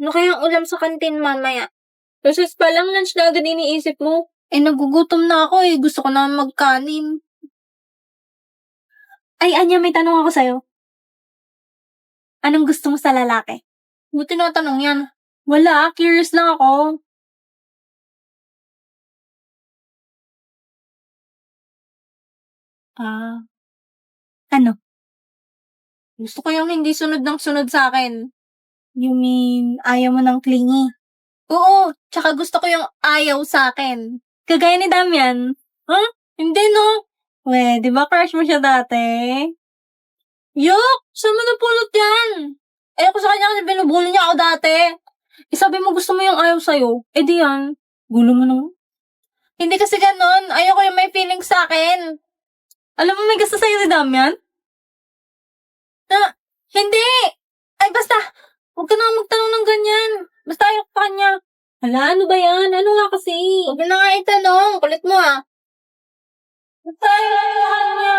Ano kayang ulam sa kantin mamaya? Recess pa lang, lunch na agad iniisip mo. Nagugutom na ako eh. Gusto ko na magkanin. Ay, Anya, may tanong ako sa'yo. Anong gusto mo sa lalaki? Mo tinatanong yan. Wala, curious lang ako. Ano? Gusto ko yung hindi sunod ng sunod sa akin. You mean, ayaw mo ng clingy? Oo, tsaka gusto ko yung ayaw sa akin. Kagaya ni Damian. Huh? Hindi no. Di ba crush mo siya dati? Yuck! Saan mo napulot yan? Ako sa kanya kasi binubuli niya ako dati. Sabi mo gusto mo yung ayaw sa'yo. Di yan. Gulo mo naman. Hindi kasi ganun. Ayoko yung may feelings sa akin. Alam mo may gusto sa'yo si Damian? Hindi! Ay, basta! Huwag ka na magtanong ng ganyan. Basta ayok pa kanya. Hala, ano ba yan? Ano nga kasi? Huwag na nga itanong. Kulit mo ah. Basta ayok pa kanya.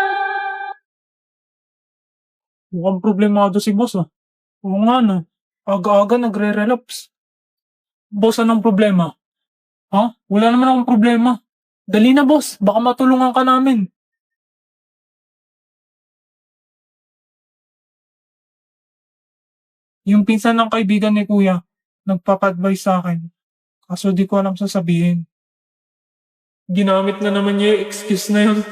Mukhang problemado si boss ah. Oo nga no. Aga-aga nagre-relapse. Boss, anong problema? Ha? Wala naman akong problema. Dali na boss, baka matulungan ka namin. Yung pinsan ng kaibigan ni kuya, nagpapa-advise sa akin. Kaso di ko alam sasabihin. Ginamit na naman niya yung excuse na yun.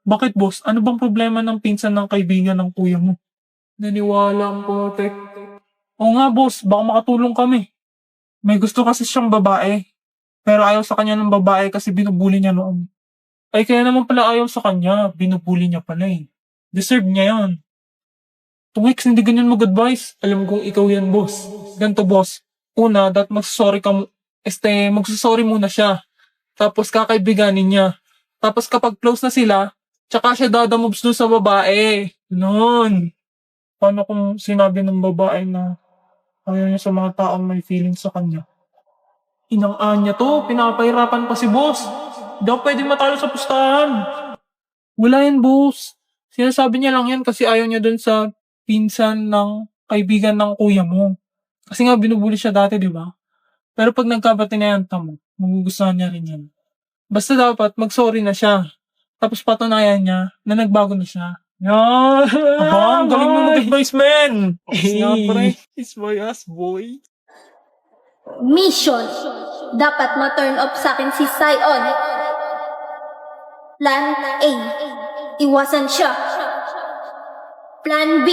Bakit boss? Ano bang problema ng pinsan ng kaibigan ng kuya mo? Naniwala ang potek. Oo nga boss, baka makatulong kami. May gusto kasi siyang babae. Pero ayaw sa kanya ng babae kasi binubuli niya noon. Ay kaya naman pala ayaw sa kanya, binubuli niya pala eh. Deserve niya yan. 2 weeks hindi ganyan mag-advise. Alam kong ikaw yan boss. Ganto boss. Una, magsasorry ka magsasorry muna siya. Tapos kakaibiganin niya. Tapos kapag close na sila, tsaka siya dadamoves dun sa babae. Noon. Paano kung sinabi ng babae na ayaw niya sa mga taong may feelings sa kanya? Inang niya to, pinapahirapan pa si boss. Di ako pwede matalo sa pustahan. Wala yan, boss. Sinasabi niya lang yan kasi ayaw niya dun sa pinsan ng kaibigan ng kuya mo. Kasi nga binubuli siya dati, di ba? Pero pag nagkabatinayanta mo, magugustuhan niya rin yan. Basta dapat mag-sorry na siya. Tapos patunayan niya na nagbago na siya. Yan! Aba, ang galing mo mag-advise, man! Nga, pre. It's my ass, boy. Mission. Dapat ma-turn off sa akin si Sion. Plan A. Iwasan siya. Plan B.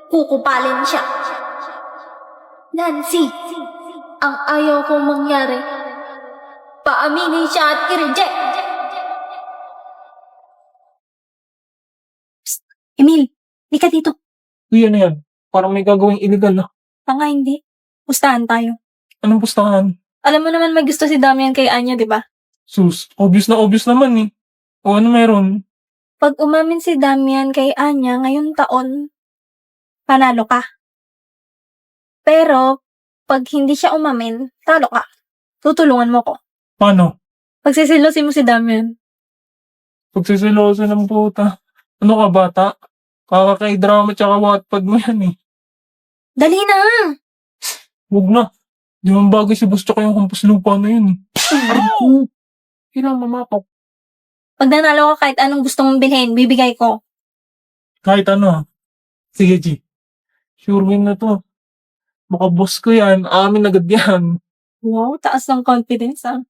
Kukupalin siya. Plan C. Ang ayaw kong mangyari. Paaminin siya at i-reject. Psst! Emil, di ka dito. Uy, ano yan? Parang may gagawing illegal na. Tanga hindi. Pustahan tayo. Anong pustahan? Alam mo naman may gusto si Damian kay Anya, di ba? Sus, obvious naman eh. O ano meron? Pag umamin si Damian kay Anya ngayong taon, panalo ka. Pero, pag hindi siya umamin, talo ka. Tutulungan mo ko. Paano? Pagsisilosin mo si Damian. Pagsisiloso ng puta. Ano ka bata? Kakakay-drama tsaka Wattpad mo yan eh. Dali na! Huwag na. Di man bagay si boss tsaka yung hampas lupa na yun eh. Ako. Kailangan mamakap. Pag nanalo ka kahit anong gusto mong bilhin, bibigay ko. Kahit ano ah. Sige G. Sure win na to. Baka boss ko yan. Amin agad yan. Wow, taas ng confidence ah.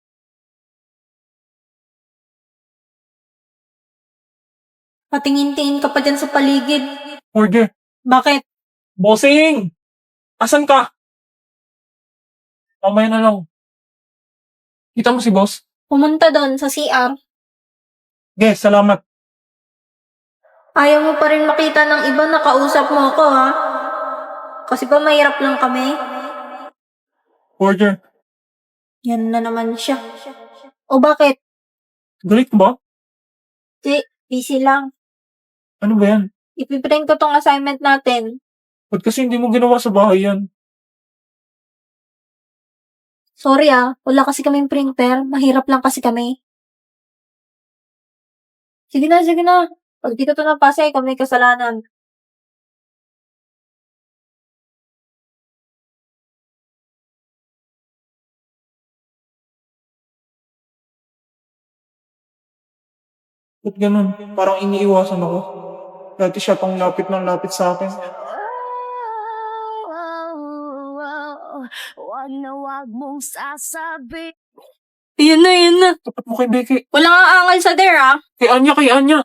Patingin-tingin ka pa dyan sa paligid. Order. Bakit? Bossing! Asan ka? Mamaya na lang. Kita mo si boss? Pumunta doon sa CR. Yes, salamat. Ayaw mo pa rin makita ng iba na kausap mo ako ha? Kasi ba mahirap lang kami? Order. Yan na naman siya. O bakit? Galit ka ba? Busy lang. Ano ba yan? Ipiprint ko tong assignment natin. Ba't kasi hindi mo ginawa sa bahay yan? Sorry wala kasi kaming printer. Mahirap lang kasi kami. Sige na, sige na. Pag di ka to napasa, ikaw may kasalanan. Ba't ganun? Parang iniiwasan ako. Dati siya pang lapit ng lapit sa akin. Wag na wag mong sasabi. Yun na. Tapat mo kay Becky. Wala nga angal sa there, ah. Kay Anya.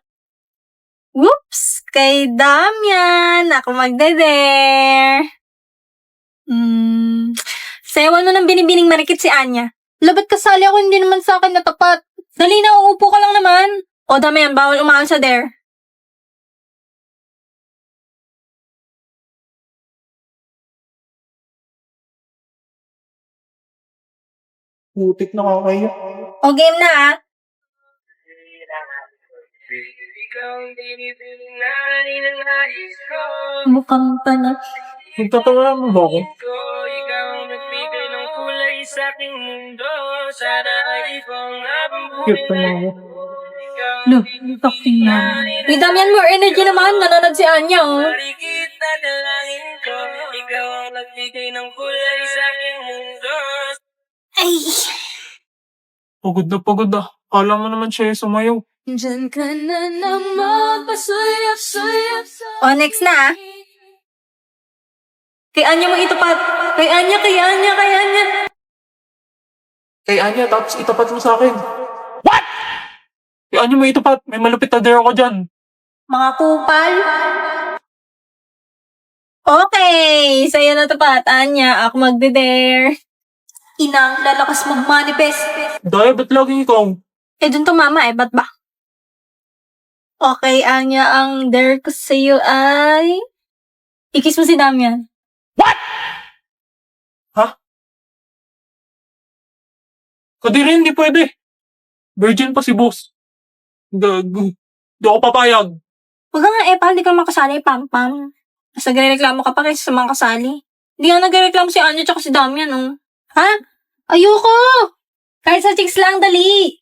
Whoops! Kay Damian! Ako magde-dare! Sayawan mo ng binibining marikit si Anya. Labat kasali ako, hindi naman sa akin natapat. Dali na, uupo ka lang naman. O Damian, bawal umaal sa dare. Putik na kakaya. O game na, ah. Mukhang panat. Nagtatawa mo ba ako? Cute naman mo. Lo, talking na. Uy, Damian, more energy naman. Nanonood si Anya, oh. Ay! Pagod na. Kala mo naman siya yung sumayaw. Diyan ka na naman, pasuyap-suyap sa O, next na, ah. Kay Anya mo itapat. Kay Anya. Kay Anya, tapos itapat mo sa akin. What? Kay Anya mo itapat. May malupit na dare ako dyan. Mga kupal. Okay, sa'yo na tapat, Anya. Ako magde-dare. Inang, lalakas mag-manifest. Daya, ba't laging ikaw? Eh, dun tumama eh. Ba't ba? Okay, Anya, ang dare ko sa'yo ay... Ikis mo si Damian. Kadiri, hindi pwede. Virgin pa si boss. Gago. Di ako papayag. Huwag ka nga eh, pal, di ka makasali, pam-pam. Mas nagre-reklamo ka pa kaysa sa mga kasali. Hindi nga nagre-reklamo si Anya tsaka si Damian, oh. Ha? Ayoko! Kahit sa chicks lang, dali!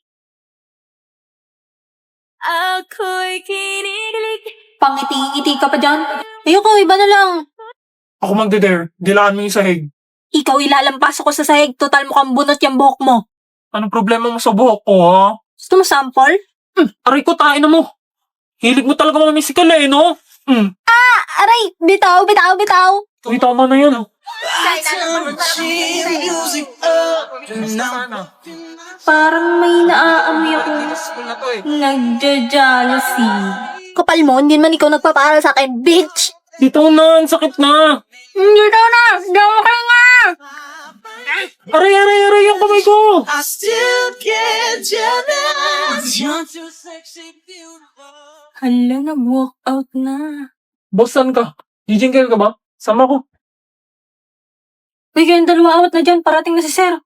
ako'y kinikilig. Pangiti-ngiti ka pa dyan. Ayoko, iba na lang. Ako magde-dare. Dilaan mo yung sahig. Ikaw ilalampas ako sa sahig, total mukhang bunot yung buhok mo. Anong problema mo sa buhok ko, ha? Gusto mo sample? Aray ko, tain na mo. Hilig mo talaga mga musical eh, no? Aray! Bitaw! Kita mo na yun. Parang may naaamoy ako. Nagja-jealousy. Kapal mo, hindi man ikaw nagpapaaral sa akin, bitch! Dito na, ang sakit na. Hindi daw na! Daw ka nga! Aray, yung kamay ko. I still get jealous. You're too sexy, beautiful. Hala, nag-walk out na. Boss, saan ka? Gijingle ka ba? Sama ko. Uy, kayong dalawa awat na dyan, parating na si Sir.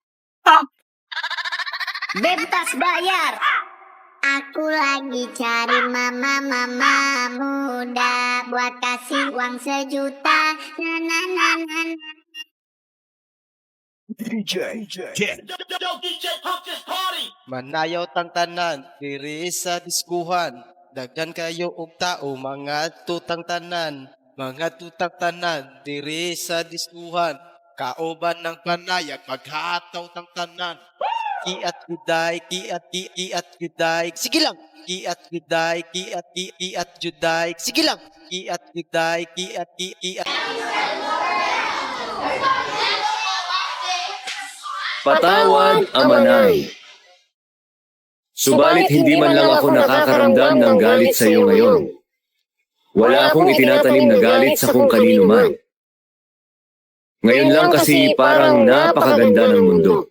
Bebas bayar. Aku lagi cari mama muda buat kasih uang 1 juta. Na. Manayaw tang tanan, diri sa diskuhan. Daghan kayo og tao, mga tutang tanan. Mga tutang tanan, diri sa diskuhan. Kaoban ng panayag, paghataw tang tanan. Kiat juday. Sige lang. Kiat juday. Sige lang. Kiat juday. Patawad, Amanay. Subalit hindi man lang ako nakakaramdam ng galit sa iyo ngayon. Wala akong itinatanim na galit sa kung kanino man. Ngayon lang kasi parang napakaganda ng mundo.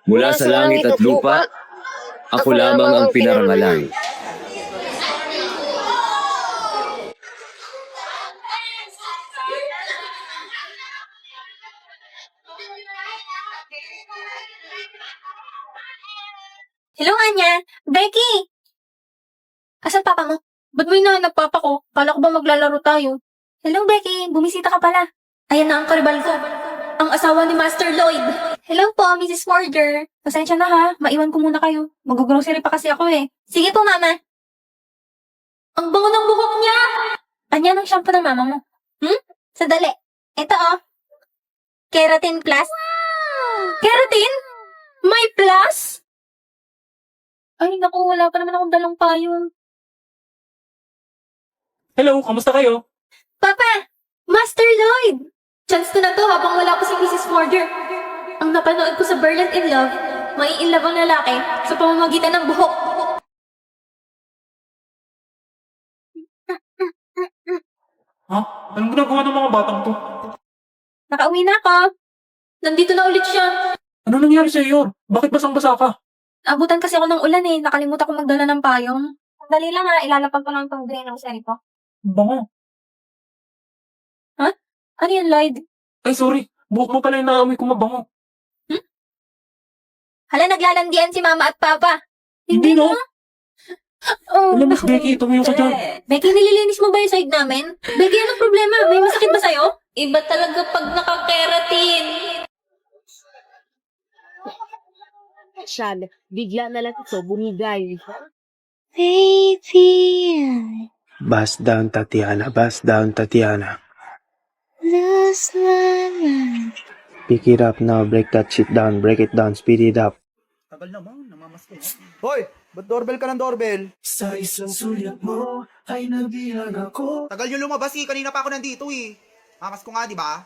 Mula sa langit at lupa, ako lamang ang pinarangalan. Hello, Anya. Becky! Asan papa mo? Ba't mo hinahanap papa ko? Kala ko ba maglalaro tayo? Hello, Becky. Bumisita ka pala. Ayan na ang karibal ko. ang asawa ni Master Lloyd. Hello po, Mrs. Morger. Pasensya na ha, maiwan ko muna kayo. Mag-grocery pa kasi ako eh. Sige po, mama. Ang bango ng buhok niya! Anya ng shampoo ng mama mo? Sandali. Ito oh. Keratin Plus. Keratin? May plus? Ay, naku, wala pa naman akong dalang payong. Hello, kamusta kayo? Papa! Master Lloyd! Chance ko na to habang wala pa si Mrs. Morger. Ang napanood ko sa Berlin in Love, may in love ang lalaki sa pamamagitan ng buhok. Ha? Anong ginagawa ng mga batang to? Nakauwi na ako. Nandito na ulit siya. Ano nangyari sa iyo? Bakit basang-basa ka? Abutan kasi ako ng ulan eh. Nakalimutan ko magdala ng payong. Sandali lang ha, ilalapag ko lang itong drain ng sari ko. Bango. Ano yan, Lloyd? Ay, sorry. Buhok mo pala yung naamoy ko mabango. Hala, naglalandian si mama at papa. Hindi, no? Oh, Alam, Miss Becky, tumayo ka dyan. Becky, nililinis mo ba yung side namin? Becky, anong problema? May masakit ba sa'yo? Iba talaga pag nakakeratin. Siya, bigla na lang ito bumigay. Baby, Bust down, Tatiana. Bust down, Tatiana. lose my mind. Pick it up now. Break that shit down. Break it down. Speed it up. Tagal naman, namamasko. Hoy! Ba't doorbell ka ng doorbell? Sa isang sulyap mo ay nabilang ako. Tagal nyo lumabas eh, kanina pa ako nandito eh. Mamas ko nga, di ba?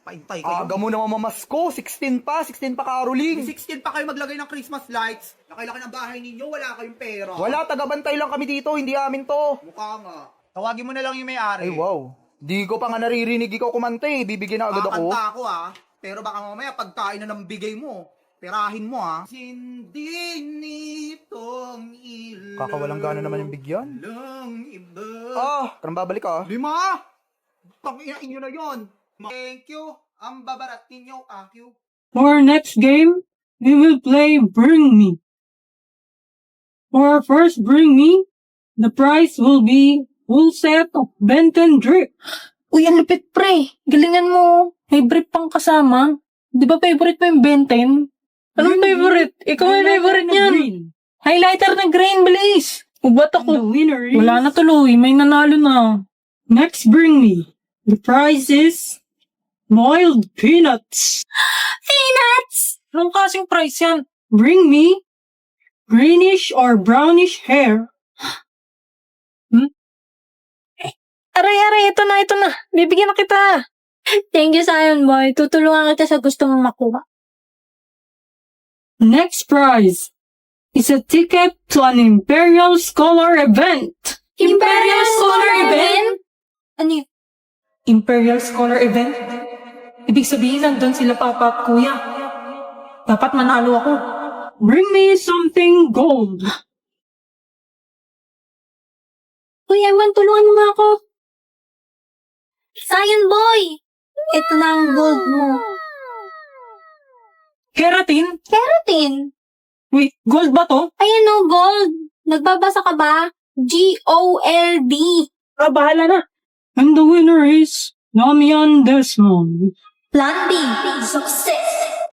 Paintay kayo. Aga mo naman mamasko, 16 pa Caroling. 16 pa kayo maglagay ng Christmas lights. Laki-laki ng bahay ninyo, wala kayong pera. Wala, tagabantay lang kami dito, hindi amin to. Mukha nga. Tawagin mo na lang yung may-ari. Ay wow, di ko pa nga naririnig ikaw kumante, bibigyan na agad ako. Kakanta ako ah, pero baka mamaya pagkain na ng bigay mo. Perahin mo ha. Hindi nitong ilaw. Kakawalang gana naman yung bigyan. Karang babalik ka. 5! Panginain nyo na yon. Thank you. Ang babarat ninyo, akyo. For our next game, we will play Bring Me. For our first Bring Me, the prize will be full set of Benton drip. Uy, ang lupit pre. Galingan mo. May brief pang kasama. Di ba favorite mo yung Benten? Anong favorite? Ikaw yung favorite niyan. Highlighter na green, bilis. Ubat ako. The winner is... Wala na tuloy. May nanalo na. Next Bring Me, the prize is boiled peanuts. Peanuts! Anong kasing price yan? Bring Me greenish or brownish hair. Aray, ito na. Bibigyan na kita. Thank you, Zion Boy. Tutulungan kita sa gusto mong makuha. Next prize is a ticket to an Imperial Scholar event. Imperial Scholar Event? Ano yun? Imperial Scholar event? Ibig sabihin, nandun sila papa at kuya. Dapat manalo ako. Bring me something gold. Uy, Ewan, tulungan mo nga ako. Zion Boy! Ito na ang gold mo. Keratin? Keratin? Wait, gold ba to? Ayan o, gold. Nagbabasa ka ba? G-O-L-D. Bahala na. And the winner is Damian Desmond. Plan B. Success.